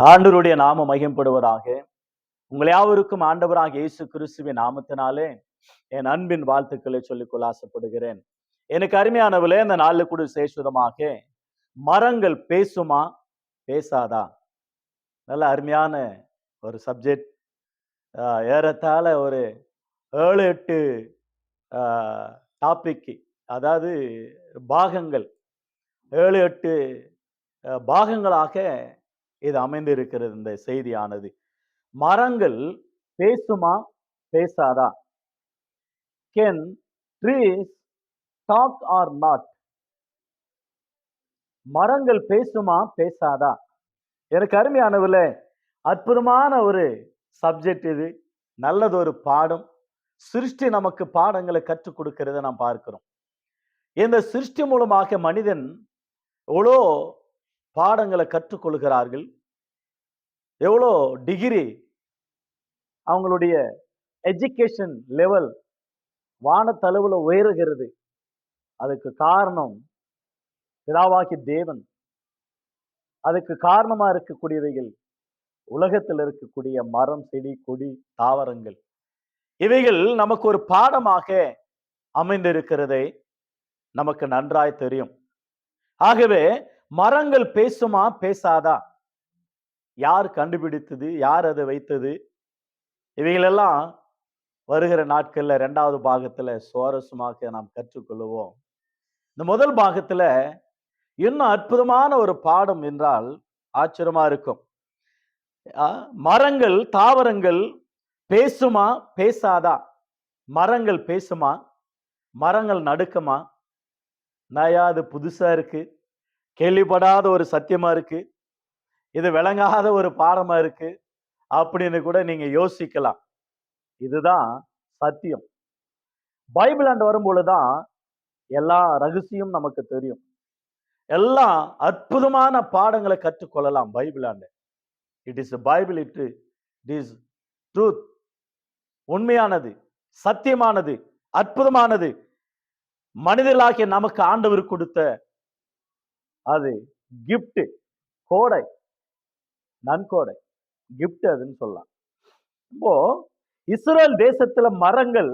ஆண்டவருடைய நாமம் மகிமைப்படுவதாக. உங்கள் யாவருக்கும் ஆண்டவராக இயேசு கிறிஸ்துவின் நாமத்தினாலே என் அன்பின் வாழ்த்துக்களை சொல்லிக்கொள்ள ஆசைப்படுகிறேன். எனக்கு அருமையானவர்களே, இந்த நாளில் கூட விசேஷமாக மரங்கள் பேசுமா பேசாதா? நல்ல அருமையான ஒரு சப்ஜெக்ட். ஏறத்தாழ ஒரு 7-8 டாபிக், அதாவது பாகங்கள், 7-8 பாகங்களாக இது அமைந்திருக்கிறது. இந்த செய்தியானது மரங்கள் பேசுமா பேசாதா? Can trees talk or not? மரங்கள் பேசுமா பேசாதா? எனக்கு அருமையானவர்களே, அற்புதமான ஒரு சப்ஜெக்ட் இது. நல்லது ஒரு பாடம். சிருஷ்டி நமக்கு பாடங்களை கற்றுக் கொடுக்கிறத நாம் பார்க்கிறோம். இந்த சிருஷ்டி மூலமாக மனிதன் எவ்வளோ பாடங்களை கற்றுக்கொள்கிறார்கள், எவ்வளோ டிகிரி அவங்களுடைய எஜுகேஷன் லெவல் வானத்தளவுல உயருகிறது. அதுக்கு காரணம் பிதாவாகி தேவன். அதுக்கு காரணமா இருக்கக்கூடியவைகள் உலகத்தில் இருக்கக்கூடிய மரம், செடி, கொடி, தாவரங்கள். இவைகள் நமக்கு ஒரு பாடமாக அமைந்திருக்கிறதை நமக்கு நன்றாய் தெரியும். ஆகவே மரங்கள் பேசுமா பேசாதா? யார் கண்டுபிடித்தது? யார் அதை வைத்தது? இவைகளெல்லாம் வருகிற நாட்கள்ல 2வது பாகத்துல சுவாரஸ்யமாக நாம் கற்றுக்கொள்வோம். இந்த முதல் பாகத்துல இன்னும் அற்புதமான ஒரு பாடம் என்றால் ஆச்சரியமா இருக்கும். மரங்கள், தாவரங்கள் பேசுமா பேசாதா? மரங்கள் பேசுமா? மரங்கள் நடுக்குமா? நயா, அது புதுசா இருக்கு, கேள்விப்படாத ஒரு சத்தியமா இருக்கு, இது விளங்காத ஒரு பாடமா இருக்கு அப்படின்னு கூட நீங்க யோசிக்கலாம். இதுதான் சத்தியம். பைபிள் ஆண்டு வரும்பொழுதுதான் எல்லா ரகசியம் நமக்கு தெரியும். எல்லாம் அற்புதமான பாடங்களை கற்றுக்கொள்ளலாம் பைபிள் ஆண்டு. It is Bible, it is truth. உண்மையானது, சத்தியமானது, அற்புதமானது. மனிதர்களாகிய நமக்கு ஆண்டவர் கொடுத்த அது கிஃப்ட், கோடை, நன்கோடை, கிஃப்ட் அதுன்னு சொல்லலாம். இப்போ இஸ்ரேல் தேசத்துல மரங்கள்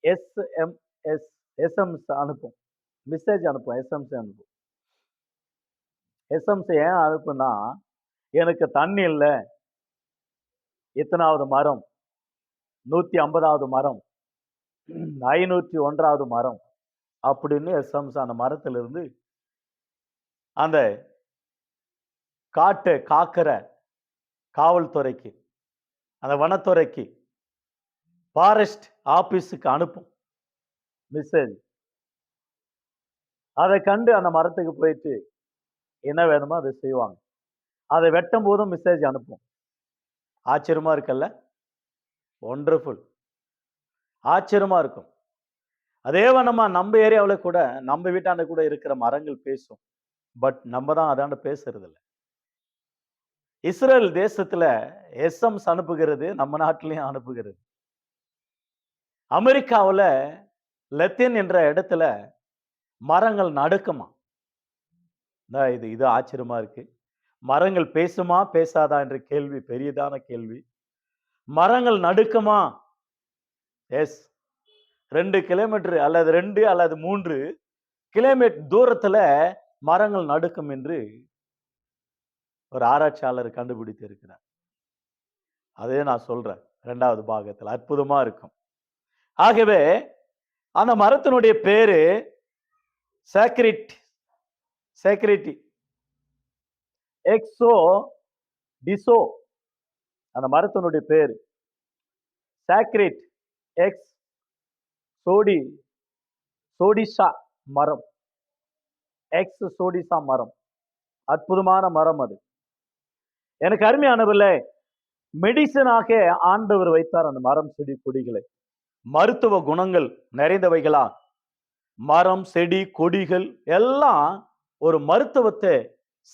எஸ்எம்எஸ் அனுப்பும், மெசேஜ் அனுப்பும், எஸ்எம்எஸ் அனுப்பும். எஸ்எம்எஸ் ஏன் அனுப்புனா, எனக்கு தண்ணி இல்லை, எத்தனாவது மரம், 150வது மரம், 501வது மரம் அப்படின்னு எஸ்எம்எஸ் அந்த மரத்திலிருந்து அந்த காட்டை காக்கிற காவல்துறைக்கு, அந்த வனத்துறைக்கு, ஃபாரஸ்ட் ஆபீஸுக்கு அனுப்பும் மெசேஜ். அதை கண்டு அந்த மரத்துக்கு போயிட்டு என்ன வேணுமோ அதை செய்வாங்க. அதை வெட்டும் போதும் மெசேஜ் அனுப்பும். ஆச்சரியமா இருக்குல்ல? ஒண்டர்ஃபுல். ஆச்சரியமா இருக்கும். அதே வண்ணமா நம்ம ஏரியாவில் கூட, நம்ம வீட்டாண்ட கூட இருக்கிற மரங்கள் பேசும். பட் நம்ம தான் அதாண்ட பேசுறது இல்லை. இஸ்ரேல் தேசத்துல எஸ்எம்எஸ் அனுப்புகிறது, நம்ம நாட்டிலையும் அனுப்புகிறது. அமெரிக்காவில் லத்தீன் என்ற இடத்துல மரங்கள் நடுக்குமா? இது ஆச்சரியமா இருக்கு. மரங்கள் பேசுமா பேசாதா என்ற கேள்வி பெரியதான கேள்வி. மரங்கள் நடுக்குமா? எஸ். 2 கிலோமீட்டர் அல்லது 2 அல்லது 3 கிலோமீட்டர் தூரத்துல மரங்கள் நடுக்கும் என்று ஒரு ஆராய்ச்சியாளர் கண்டுபிடித்து இருக்கிறார். அதே நான் சொல்றேன் 2வது பாகத்தில். அற்புதமா இருக்கும். ஆகவே அந்த மரத்தினுடைய பேரு சேக்ரிட்டி எக்ஸோ டிசோ. அந்த மரத்தினுடைய பேரு சாக்ரிட் எக்ஸ் சோடிசா மரம், எக்ஸ் சோடிசா மரம். அற்புதமான மரம் அது. எனக்கு அருமையானவர்களே, மெடிசனாக ஆண்டவர் வைத்தார் அந்த மரம், செடி, கொடிகளை. மருத்துவ குணங்கள் நிறைந்தவைகளா மரம், செடி, கொடிகள் எல்லாம் ஒரு மருத்துவத்தை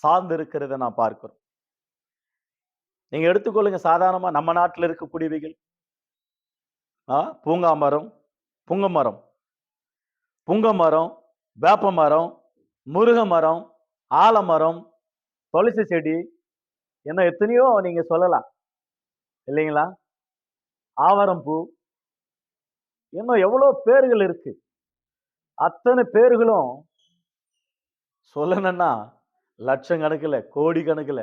சார்ந்து இருக்கிறத நான் பார்க்கிறோம். நீங்க எடுத்துக்கொள்ளுங்க, சாதாரணமா நம்ம நாட்டில் இருக்கக்கூடியவைகள் பூங்கா மரம், புங்க மரம், வேப்ப மரம், முருக மரம், ஆலமரம், துளசி செடி, இன்னும் எத்தனையோ நீங்க சொல்லலாம் இல்லைங்களா? ஆவாரம் பூ, இன்னும் எவ்வளவு பேர்கள் இருக்கு. அத்தனை பேர்களும் சொல்லணும்னா லட்சக்கணக்குல, கோடி கணக்குல.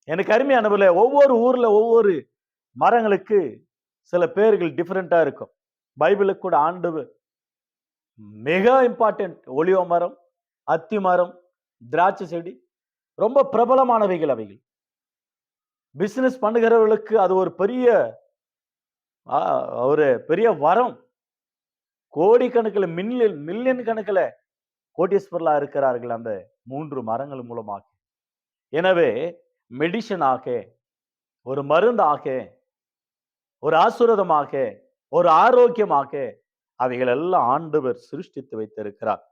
எனக்கு அருமையானவர்களே, ஒவ்வொரு ஊர்ல ஒவ்வொரு மரங்களுக்கு சில பேர்கள் டிஃபரெண்டா இருக்கும். பைபிளுக்கு கூட ஆண்டவர் மிக இம்பார்ட்டன்ட் ஒலிவ மரம், அத்தி மரம், திராட்சை செடி ரொம்ப பிரபலமானவைகள் அவைகள். பிசினஸ் பண்ணுகிறவர்களுக்கு அது ஒரு பெரிய ஒரு பெரிய வரம். கோடிக்கணக்கில் மில்லியன் மில்லியன் கணக்கில் கோடீஸ்வரலா இருக்கிறார்கள் அந்த 3 மரங்கள் மூலமாக. எனவே மெடிசனாக, ஒரு மருந்தாக, ஒரு ஆசீர்வாதமாக, ஒரு ஆரோக்கியமாக அவைகள் எல்லாம் ஆண்டவர் சிருஷ்டித்து வைத்திருக்கிறார்.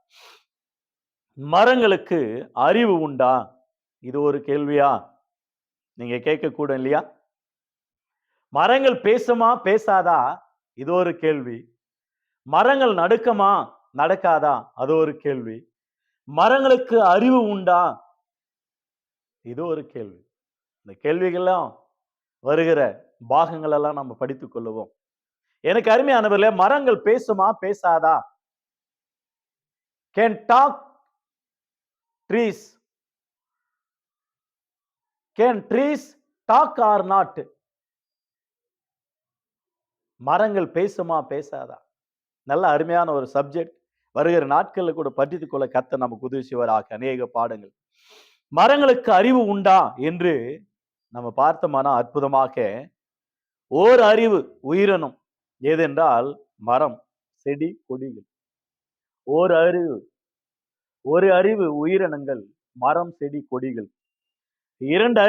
மரங்களுக்கு அறிவு உண்டா? இது ஒரு கேள்வியா நீங்க கேட்க கூட இல்லையா? மரங்கள் பேசுமா பேசாதா? இது ஒரு கேள்வி. மரங்கள் நடக்குமா நடக்காதா? அது ஒரு கேள்வி. மரங்களுக்கு அறிவு உண்டா? இது ஒரு கேள்வி. இந்த கேள்விகள்லாம் வருகிற பாகங்கள் எல்லாம் நம்ம படித்துக் கொள்ளுவோம். எனக்கு அருமையானவர்களே, மரங்கள் பேசுமா பேசாதா? Can talk trees? Can trees talk or not? மரங்கள் பேசுமா பேசாதா? நல்ல அருமையான ஒரு சப்ஜெக்ட். வருகிற நாட்களில் கூட படித்துக் கொள்ள கர்த்தர் நமக்கு உதவி செய்வாராக. அநேக பாடங்கள். மரங்களுக்கு அறிவு உண்டா என்று நம்ம பார்த்தோமானா அற்புதமாக ஓர் அறிவு உயிரினம் ஏதென்றால் மரம், செடி, கொடிகள். ஒரு அறிவு உயிரினங்கள் மரம், செடி, கொடிகள். இரண்டு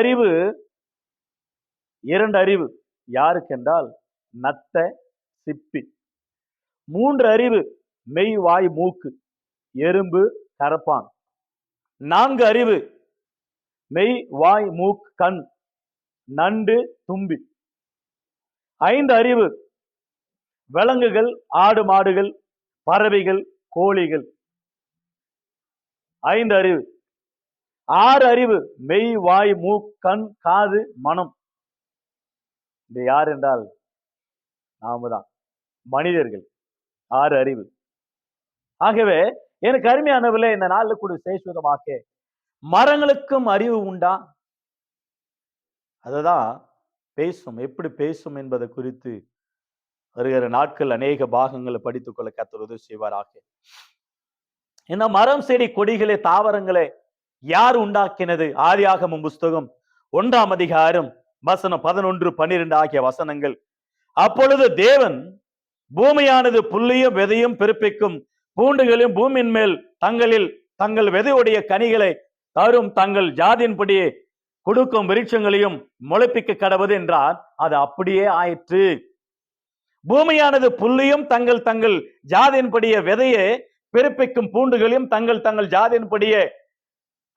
அறிவு யாருக்கென்றால் நத்த, சிப்பி. 3 அறிவு மெய், வாய், மூக்கு, எறும்பு, கரப்பான். 4 அறிவு மெய், வாய், மூக்கு, கண், நண்டு, தும்பி. 5 அறிவு விலங்குகள், ஆடு, மாடுகள், பறவைகள், கோழிகள். 5 அறிவு. 6 அறிவு மெய், வாய், மூக்கு, கண், காது, மனம். இது யார் என்றால் நாம தான், மனிதர்கள். 6 அறிவு. ஆகவே எனக்கு அருமையானவர்களே, இந்த நாளில் கூட விசேஷமாக மரங்களுக்கும் அறிவு உண்டா? அதுதான் பேசும். எப்படி பேசும் என்பதை குறித்து வருகிற நாட்கள் அநேக பாகங்களை படித்துக் கொள்ள கர்த்தர் உதவி செய்வாராக. இந்த மரம், செடி, கொடிகளே, தாவரங்களே யார் உண்டாக்கினது? ஆதியாகமம் புஸ்தகம் 1ஆம் அதிகாரம் வசனம் 11, 12 ஆகிய வசனங்கள். அப்பொழுது தேவன் பூமியானது புல்லையும் விதையும் பிறப்பிக்கும் பூண்டுகளையும் பூமியின் மேல் தங்கள் விதையுடைய கனிகளை தரும் தங்கள் ஜாதியின்படியே கொடுக்கும் விருட்சங்களையும் முளைப்பிக்க கடவுது என்றார். அது அப்படியே ஆயிற்று. பூமியானது புல்லையும் தங்கள் ஜாதியின்படியே விதையை பிறப்பிக்கும் பூண்டுகளையும் தங்கள் ஜாதியின்படியே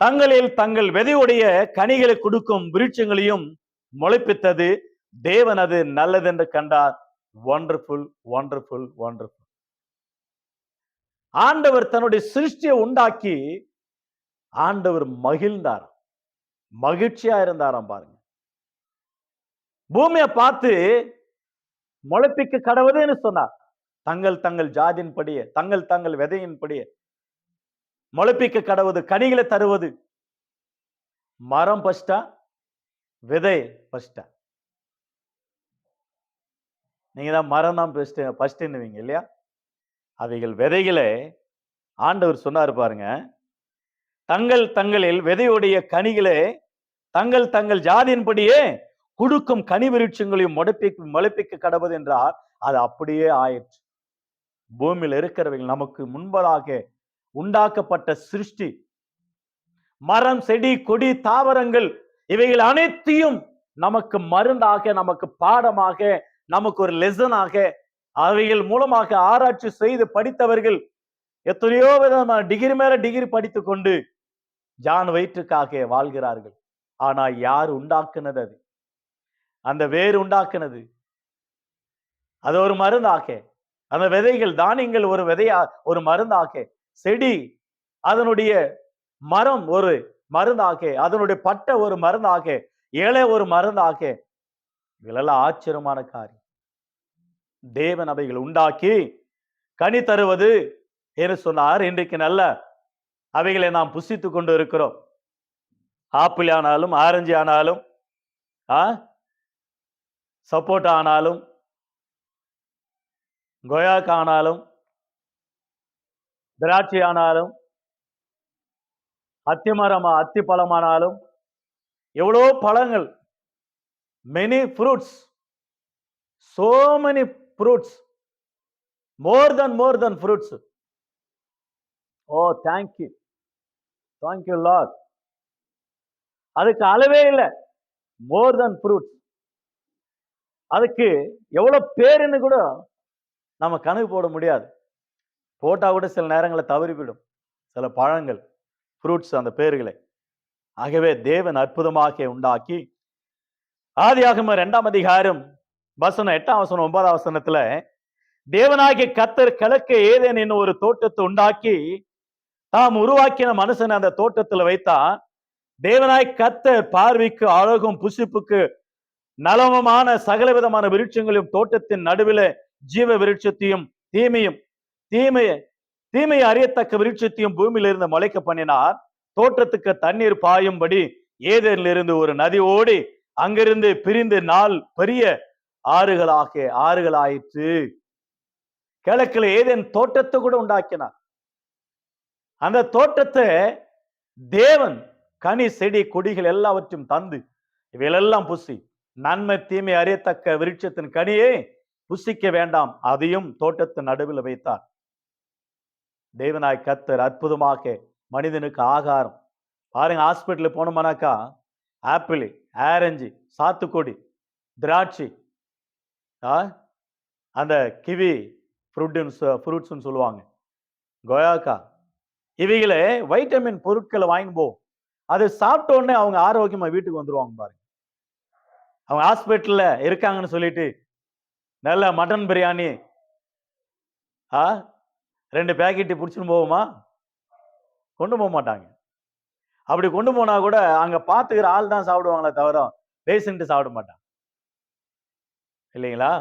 தங்கள் விதையுடைய கனிகளை கொடுக்கும் விருட்சங்களையும் முளைப்பித்தது. தேவன் அது நல்லதென்று கண்டார். Wonderful, wonderful, wonderful. ஆண்டவர் தன்னுடைய சிருஷ்டியை உண்டாக்கி ஆண்டவர் மகிழ்ந்தார், மகிழ்ச்சியா இருந்தாராம். பாருங்க, பூமியை பார்த்து முளைப்பிக்க கடவுதுன்னு சொன்னார். தங்கள் ஜாதியின்படியே தங்கள் விதையின்படியே முளைப்பிக்க கடவுது, கனிகளை தருவது. மரம் பஸ்டா, விதை பஸ்டா? நீங்க தான் மரம் தான் பஸ்ட்ன்னுவீங்க இல்லையா? அவைகள் விதைகளை ஆண்டவர் சொன்னார் பாருங்க. தங்களில் விதையுடைய கனிகளை தங்கள் ஜாதியின்படியே கொடுக்கும் கனி விருட்சங்களையும் முளைப்பிக்க கடவுது என்றார். அது அப்படியே ஆயிற்று. பூமியில் இருக்கிறவைகள் நமக்கு முன்பதாக உண்டாக்கப்பட்ட சிருஷ்டி, மரம், செடி, கொடி, தாவரங்கள் இவைகள் அனைத்தையும் நமக்கு மருந்தாக, நமக்கு பாடமாக, நமக்கு ஒரு லெசனாக, அவைகள் மூலமாக ஆராய்ச்சி செய்து படித்தவர்கள் எத்தனையோ விதமான டிகிரி மேல டிகிரி படித்துக் கொண்டு ஜான் வயிற்றுக்காக வாழ்கிறார்கள். ஆனா யார் உண்டாக்குனது? அது அந்த வேறு உண்டாக்குனது. அது ஒரு மருந்தாக. அந்த விதைகள், தானியங்கள் ஒரு விதையா, ஒரு மருந்தாக. செடி, அதனுடைய மரம் ஒரு மருந்தாக, அதனுடைய பட்டை ஒரு மருந்தாக, இலை ஒரு மருந்தாக. இதெல்லாம் ஆச்சரியமான காரியம். தேவன் அவைகள் உண்டாக்கி கனி தருவது என்று சொன்னார். இன்றைக்கு நல்ல அவைகளை நாம் புசித்துக் கொண்டு இருக்கிறோம். ஆப்பிள் ஆனாலும், ஆரஞ்சு ஆனாலும், சப்போட்டா ஆனாலும், கொயாக்கா ஆனாலும், திராட்சை ஆனாலும், அத்தி பழமானாலும், எவ்வளோ பழங்கள், many fruits, so many fruits, more than fruits. Oh, thank you Lord. அதுக்கு அளவே இல்லை. more than fruits. அதுக்கு எவ்வளவு பேருன்னு கூட நம்ம கணக்கு போட முடியாது. போட்டா கூட சில நேரங்களில் தவறிவிடும் சில பழங்கள், ஃப்ரூட்ஸ், அந்த பேர்களை. ஆகவே தேவன் அற்புதமாக உண்டாக்கி, ஆதியாகமம் 2ஆம் அதிகாரம் வசனம் 8ஆம் வசனம் 9ஆம் வசனத்துல, தேவனாகிய கர்த்தர் கிழக்கு ஏதேன் என்னும் ஒரு தோட்டத்தை உண்டாக்கி தாம் உருவாக்கின மனுஷன் அந்த தோட்டத்துல வைத்தா. தேவனாய் கர்த்தர் பார்வைக்கு அழகும் புசிப்புக்கு நலவமான சகல விதமான விருட்சங்களையும் தோட்டத்தின் நடுவில் ஜீவ விருட்சத்தையும் தீமையை அறியத்தக்க விருட்சத்தையும் பூமியில இருந்து முளைக்க பண்ணினார். தோட்டத்துக்கு தண்ணீர் பாயும்படி ஏதேனிலிருந்து ஒரு நதி ஓடி அங்கிருந்து பிரிந்து பெரிய ஆறுகளாயிற்று. கிழக்குல ஏதேன் தோட்டத்தை கூட உண்டாக்கினார். அந்த தோட்டத்தை தேவன் கனி செடி கொடிகள் எல்லாவற்றையும் தந்து இவையெல்லாம் புசி, நன்மை தீமை அறியத்தக்க விருட்சத்தின் கனியை புசிக்க வேண்டாம், அதையும் தோட்டத்தின் நடுவில் வைத்தார். தேவனாய் கர்த்தர் அற்புதமாக மனிதனுக்கு ஆகாரம். பாருங்க, ஹாஸ்பிட்டல் போனோம்னாக்கா ஆப்பிள், ஆரஞ்சு, சாத்துக்குடி, திராட்சை, அந்த கிவி ஃப்ரூட்ஸ்ன்னு சொல்லுவாங்க, கொயாக்கா, இவைகளை வைட்டமின் பொருட்களை வாங்கி போகும். அது சாப்பிட்ட உடனே அவங்க ஆரோக்கியமா வீட்டுக்கு வந்துருவாங்க. பாருங்க, அவங்க ஹாஸ்பிட்டல்ல இருக்காங்கன்னு சொல்லிட்டு நல்ல மட்டன் பிரியாணி 2 பேக்கெட்டு பிடிச்சுன்னு போவோமா? கொண்டு போக மாட்டாங்க. அப்படி கொண்டு போனா கூட அங்க பாத்துக்கிற ஆள் தான் சாப்பிடுவாங்களே தவிர பேஷண்ட் சாப்பிட மாட்டாங்க, இல்லைங்களா?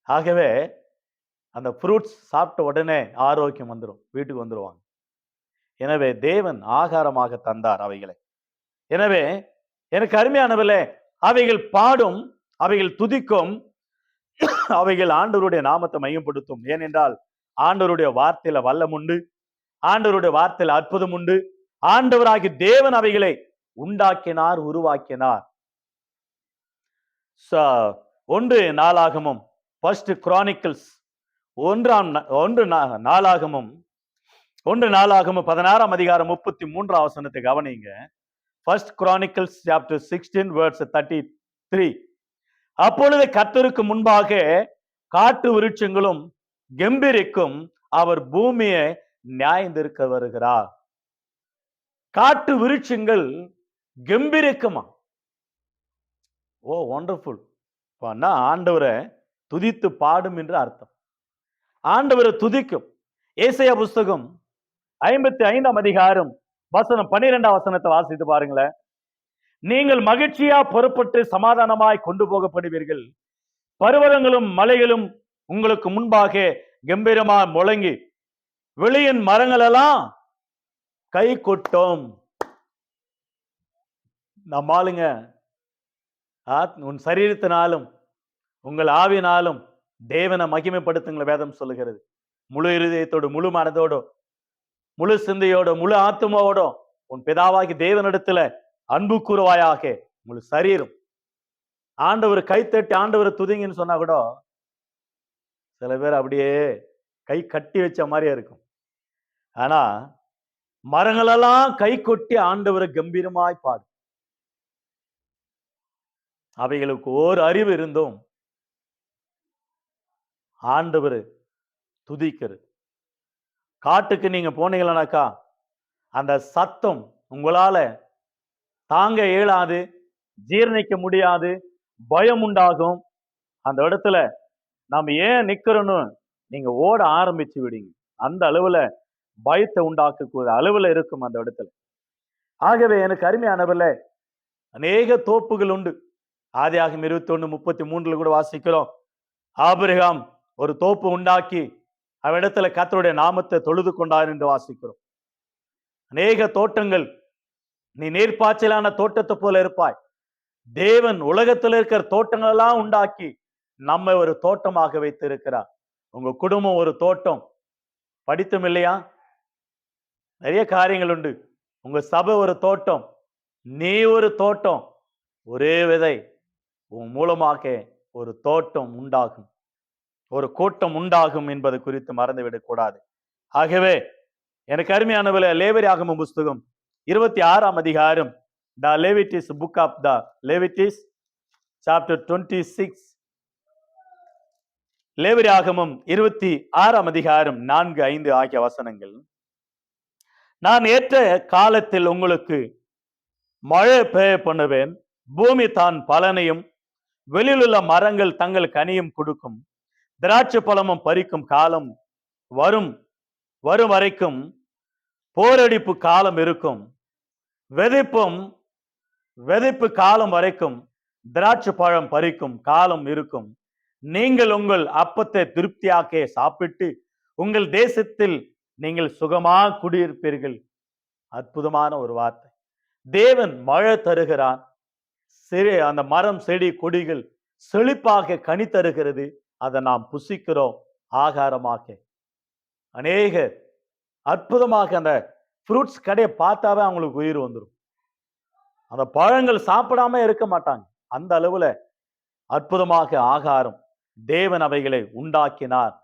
ஆகவே அந்த ஃப்ரூட்ஸ் சாப்பிட்ட உடனே ஆரோக்கியம் வந்துடும், வீட்டுக்கு வந்துருவாங்க. எனவே தேவன் ஆகாரமாக தந்தார் அவைகளை. எனவே எனக்கு அருமையானவர்களே, அவைகள் பாடும், அவைகள் துதிக்கும், அவைகள் ஆண்டவருடைய நாமத்தை மையப்படுத்தும். ஏனென்றால் ஆண்டவருடைய வார்த்தையில வல்லம் உண்டு, ஆண்டவருடைய வார்த்தையில அற்புதம் உண்டு. ஆண்டவராகி தேவன் அவைகளை உண்டாக்கினார், உருவாக்கினார். 1 நாளாகமம், ஃபர்ஸ்ட் கிரானிக்கல்ஸ், 1 நாளாகமம் 16ஆம் அதிகாரம் 33ஆம் வசனத்தை கவனிங்க. First Chronicles chapter 16 verse 33. அப்பொழுது கர்த்தருக்கு முன்பாக காட்டு விருட்சங்களும் கெம்பீரிக்கும், அவர் பூமியை நியாயந்திருக்க வருகிறார். காட்டு விருட்சங்கள் கெம்பீரிக்குமா? ஓ, வண்டர்ஃபுல். ஆண்டவரை துதித்து பாடும் என்று அர்த்தம். ஆண்டவரை துதிக்கும். ஏசாயா புஸ்தகம் 55ஆம் அதிகாரம் வசனம் 12ஆம் வசனத்தை வாசித்து பாருங்களேன். நீங்கள் மகிழ்ச்சியா புறப்பட்டு சமாதானமாய் கொண்டு போகப்படுவீர்கள், பர்வதங்களும் மலைகளும் உங்களுக்கு முன்பாக கம்பீரமா முழங்கி வெளியின் மரங்கள் எல்லாம் கை கொட்டும். நம்மாளுங்க உன் சரீரத்தினாலும் உங்கள் ஆவினாலும் தேவனை மகிமைப்படுத்துங்கள் வேதம் சொல்லுகிறது. முழு இருதயத்தோடு, முழு மனதோடு, முழு சிந்தையோட, முழு ஆத்மாவோட உன் பிதாவாகி தேவனிடத்துல அன்பு கூறுவாயாக. முழு சரீரம் ஆண்டவர் கைத்தட்டி ஆண்டவரை துதிங்கன்னு சொன்னா கூட சில பேர் அப்படியே கை கட்டி வச்ச மாதிரியே இருக்கும். ஆனா மரங்களெல்லாம் கை கொட்டி ஆண்டவரை கம்பீரமாய் பாடு. அவைகளுக்கு ஓர் அறிவு இருந்தும் ஆண்டவர் துதிக்கிறது. காட்டுக்கு நீங்க போனீங்களானாக்கா அந்த சத்தம் உங்களால தாங்க இயலாது, ஜீர்ணிக்க முடியாது, பயம் உண்டாகும். அந்த இடத்துல நாம ஏன் நிக்கிறோன்னு நீங்க ஓட ஆரம்பிச்சு விடுங்க. அந்த அளவுல பயத்தை உண்டாக்கக்கூடிய அளவுல இருக்கும் அந்த இடத்துல. ஆகவே எனக்கு அருமையானவர்களே, அநேக தோப்புகள் உண்டு. ஆதியாகமம் 21:33 கூட வாசிக்கிறோம். ஆபிரகாம் ஒரு தோப்பு உண்டாக்கி அவ்விடத்துல கர்த்தருடைய நாமத்தை தொழுது கொண்டார் என்று வாசிக்கிறோம். அநேக தோட்டங்கள், நீ நீர்ப்பாய்ச்சலான தோட்டத்தை போல இருப்பாய். தேவன் உலகத்தில் இருக்கிற தோட்டங்கள் எல்லாம் உண்டாக்கி நம்மை ஒரு தோட்டமாக வைத்து இருக்கிறார். உங்க குடும்பம் ஒரு தோட்டம். படித்தும் இல்லையா? நிறைய காரியங்கள் உண்டு. உங்க சபை ஒரு தோட்டம், நீ ஒரு தோட்டம். ஒரே விதை, உன் மூலமாக ஒரு தோட்டம் உண்டாகும், ஒரு கூட்டம் உண்டாகும் என்பது குறித்து மறந்துவிடக் கூடாது. ஆகவே எனக்கு அருமையானவர்களே, லேவியராகமம் புஸ்தகம் 26ஆம் அதிகாரம், the Leviticus book of the Leviticus chapter 26, லேவியராகமம் 26ஆம் அதிகாரம் 4, 5 ஆகிய வசனங்கள். நான் ஏற்ற காலத்தில் உங்களுக்கு மழை பெய்ய பண்ணுவேன், பூமி தான் பலனையும் வெளியிலுள்ள மரங்கள் தங்கள் கனியும் கொடுக்கும், திராட்சை பழமும் பறிக்கும் காலம் வரும் வரைக்கும் போரடிப்பு காலம் இருக்கும், விதைப்பு காலம் வரைக்கும் திராட்சை பழம் பறிக்கும் காலம் இருக்கும். நீங்கள் உங்கள் அப்பத்தை திருப்தியாக்க சாப்பிட்டு உங்கள் தேசத்தில் நீங்கள் சுகமாக குடியிருப்பீர்கள். அற்புதமான ஒரு வார்த்தை. தேவன் மழை தருகிறான், அந்த மரம் செடி கொடிகள் செழிப்பாக கனி தருகிறது. அதை நாம் புசிக்கிறோம் ஆகாரமாக. அநேக அற்புதமாக அந்த ஃப்ரூட்ஸ் கடையை பார்த்தாவே அவங்களுக்கு உயிர் வந்துடும். அந்த பழங்கள் சாப்பிடாம இருக்க மாட்டாங்க. அந்த அளவுல அற்புதமாக ஆகாரம் தேவன் அவைகளை உண்டாக்கினார்.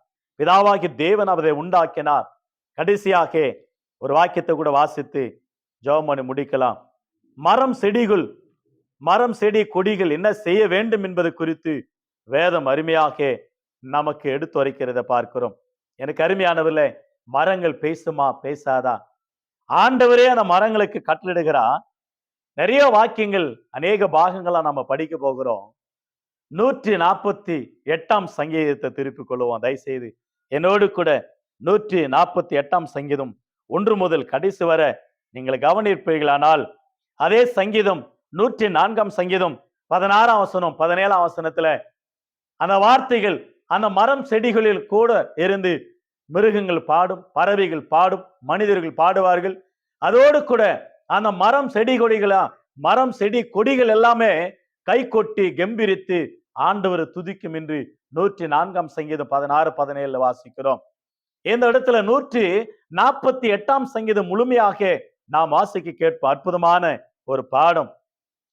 பிதாவாகி தேவன் அவை உண்டாக்கினார். கடைசியாக ஒரு வாக்கியத்தை கூட வாசித்து ஜெபம் பண்ணி முடிக்கலாம். மரம் செடி கொடிகள் என்ன செய்ய வேண்டும் என்பது குறித்து வேதம் அருமையாக நமக்கு எடுத்துரைக்கிறத பார்க்கிறோம். எனக்கு அருமையானவர்களே, மரங்கள் பேசுமா பேசாதா? ஆண்டவரே அந்த மரங்களுக்கு கட்டளிடுகிறார். நிறைய வாக்கியங்கள் அநேக பாகங்களா நம்ம படிக்க போகிறோம். 148ஆம் சங்கீதத்தை திருப்பிக் கொள்வோம் தயவுசெய்து என்னோடு கூட. 148ஆம் சங்கீதம் 1 முதல் கடைசி வரை நீங்கள் கவனிப்பீர்களானால், அதே சங்கீதம் 104ஆம் சங்கீதம் 16ஆம் வசனம் 17ஆம் வசனத்துல அந்த வார்த்தைகள் அந்த மரம் செடிகளில் கூட இருந்து மிருகங்கள் பாடும், பறவைகள் பாடும், மனிதர்கள் பாடுவார்கள். அதோடு கூட அந்த மரம் செடி கொடிகள் எல்லாமே கை கொட்டி கம்பீரித்து ஆண்டவர் துதிக்கும் என்று 104ஆம் சங்கீதம் 16, 17 வாசிக்கிறோம். இந்த இடத்துல 148ஆம் சங்கீதம் முழுமையாக நாம் வாசிக்க கேட்போம். அற்புதமான ஒரு பாடம்,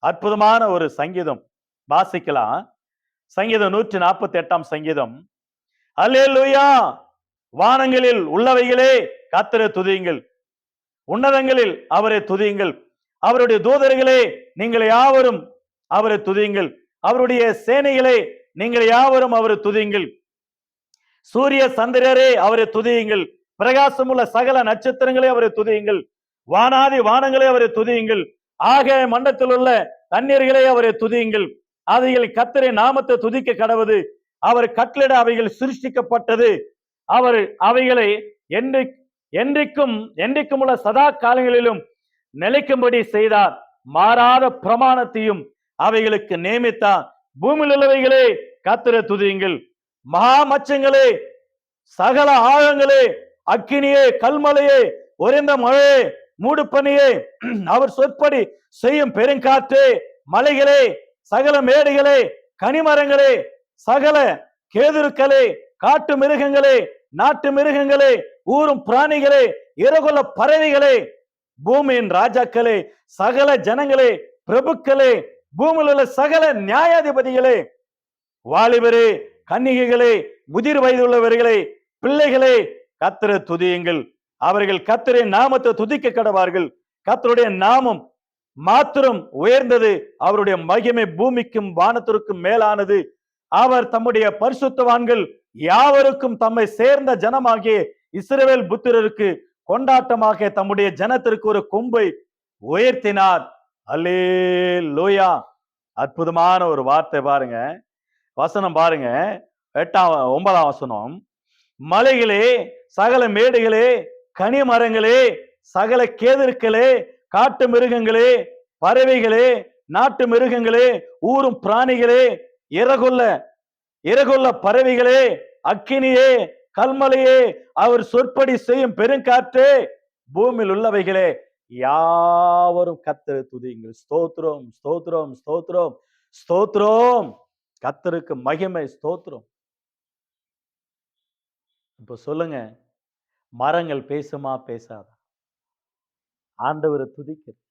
அற்புதமான ஒரு சங்கீதம் வாசிக்கலாம். சங்கீதம் 148ஆம் சங்கீதம். அல்லேலூயா, வானங்களில் உள்ளவைகளே கர்த்தரை துதியுங்கள், உன்னதங்களில் அவரை துதியுங்கள், அவருடைய தூதர்களே நீங்கள் யாவரும் அவரை துதியுங்கள், அவருடைய சேனைகளே நீங்கள் யாவரும் அவரை துதியுங்கள், சூரிய சந்திரரே அவரை துதியுங்கள், பிரகாசமுள்ள சகல நட்சத்திரங்களே அவரை துதியுங்கள், வானாதி வானங்களே அவரை துதியுங்கள், ஆகாய மண்டலத்தில் உள்ள தண்ணீர்களே அவரை துதியுங்கள். அவைகள் கர்த்தரை நாமத்தை துதிக்க கடவுது, அவர் கட்டளிட அவைகள் சிருஷ்டிக்கப்பட்டது, அவர் அவைகளை என்றைக்கும் உள்ள சதா காலங்களிலும் நிலைக்கும்படி செய்தார், மாறாத பிரமாணத்தையும் அவைகளுக்கு நியமித்தார். பூமியில் உள்ளவைகளே கர்த்தரை துதியுங்கள், மகாமச்சங்களே, சகல ஆழங்களே, அக்கினியே, கல்மலையே, உறைந்த மழையே, மூடு பனியே, அவர் சொற்படி செய்யும் பெருங்காற்றே, மலைகளே, சகல மேடுகளே, கனிமரங்களே, சகல கேதுருக்களே, காட்டு மிருகங்களே, நாட்டு மிருகங்களே, ஊரும் பிராணிகளே, இறகுள்ள பறவைகளே, பூமியின் ராஜாக்களே, சகல ஜனங்களே, பிரபுக்களே, பூமியில் உள்ள சகல நியாயாதிபதிகளே, வாலிபரே, கன்னிகைகளே, முதிர் வயதுள்ளவர்களே, பிள்ளைகளே, கர்த்தரை துதியுங்கள், அவர்கள் கர்த்தரின் நாமத்தை துதிக்க கடவார்கள். கர்த்தருடைய நாமம் மாத்திரம் உயர்ந்தது, அவருடைய மகிமை பூமிக்கும் வானத்திற்கும் மேலானது. அவர் தம்முடைய பரிசுத்தவான்கள் யாவருக்கும் தம்மை சேர்ந்த ஜனமாகிய இஸ்ரவேல் புத்திரருக்கு கொண்டாட்டமாக தம்முடைய ஜனத்திற்கு ஒரு கொம்பை உயர்த்தினார். அல்லேலூயா. அற்புதமான ஒரு வார்த்தை பாருங்க, வசனம் பாருங்க, 9ஆம் வசனம். மலைகளே, சகல மேடுகளே, கனி மரங்களே, சகல கேதர்களே, காட்டு மிருகங்களே, பறவைகளே, நாட்டு மிருகங்களே, ஊரும் பிராணிகளே, இறகுள்ள இறகுள்ள பறவைகளே, அக்கினியே, கல்மலையே, அவர் சொற்படி செய்யும் பெருங்காற்றே, பூமியில் உள்ளவைகளே யாவரும் கர்த்தரை துதியுங்கள். ஸ்தோத்திரம், ஸ்தோத்திரம், ஸ்தோத்திரம், ஸ்தோத்திரம். கர்த்தருக்கு மகிமை, ஸ்தோத்திரம். இப்ப சொல்லுங்க, மரங்கள் பேசுமா பேசாதா? ஆண்டவரை துதிக்கிறது,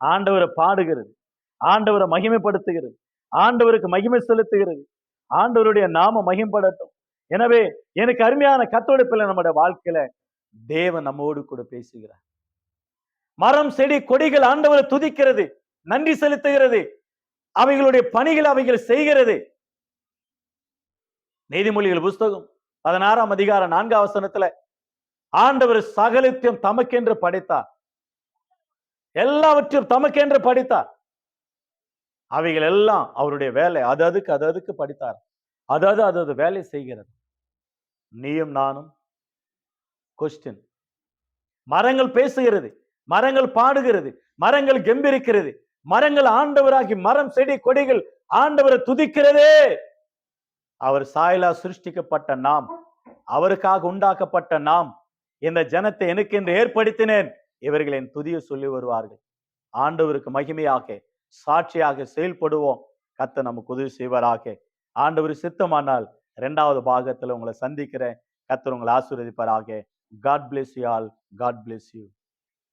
ஆண்டவரை பாடுகிறது, ஆண்டவரை மகிமைப்படுத்துகிறது, ஆண்டவருக்கு மகிமை செலுத்துகிறது. ஆண்டவருடைய நாம மகிம்படட்டும். எனவே எனக்கு அருமையான கர்த்தருடைய பிள்ளை, நம்முடைய வாழ்க்கையில தேவன் நம்மோடு கூட பேசுகிறார். மரம் செடி கொடிகள் ஆண்டவரை துதிக்கிறது, நன்றி செலுத்துகிறது, அவைகளுடைய பணிகள் அவைகள் செய்கிறது. நீதிமொழிகள் புஸ்தகம் 16ஆம் அதிகாரம் 4ஆம் வசனத்துல ஆண்டவர் சகலத்தையும் தமக்கென்று படைத்தார், எல்லாவற்றையும் தமக்கென்று படைத்தார். அவைகள் எல்லாம் அவருடைய வேலை, அதுக்கு படித்தார், அதாவது வேலை செய்கிறது. நீயும் நானும் கொஸ்டின். மரங்கள் பேசுகிறது, மரங்கள் பாடுகிறது, மரங்கள் கெம்பீரிக்கிறது, மரங்கள் ஆண்டவராகி மரம் செடி கொடிகள் ஆண்டவரை துதிக்கிறதே. அவர் சாயலா சிருஷ்டிக்கப்பட்ட நாம், அவருக்காக உண்டாக்கப்பட்ட நாம், இந்த ஜனத்தை எனக்கு என்று ஏற்படுத்தினேன், இவர்கள் என் துதியை சொல்லி வருவார்கள். ஆண்டவருக்கு மகிமையாக சாட்சியாக செயல்படுவோம். கர்த்தர் நமக்கு உதவி செய்வாராக. ஆண்டவர் சித்தமானால் 2வது பாகத்துல உங்களை சந்திக்கிறேன். கர்த்தர் உங்களை ஆசீர்வதிப்பாராக. God bless you all. God bless you.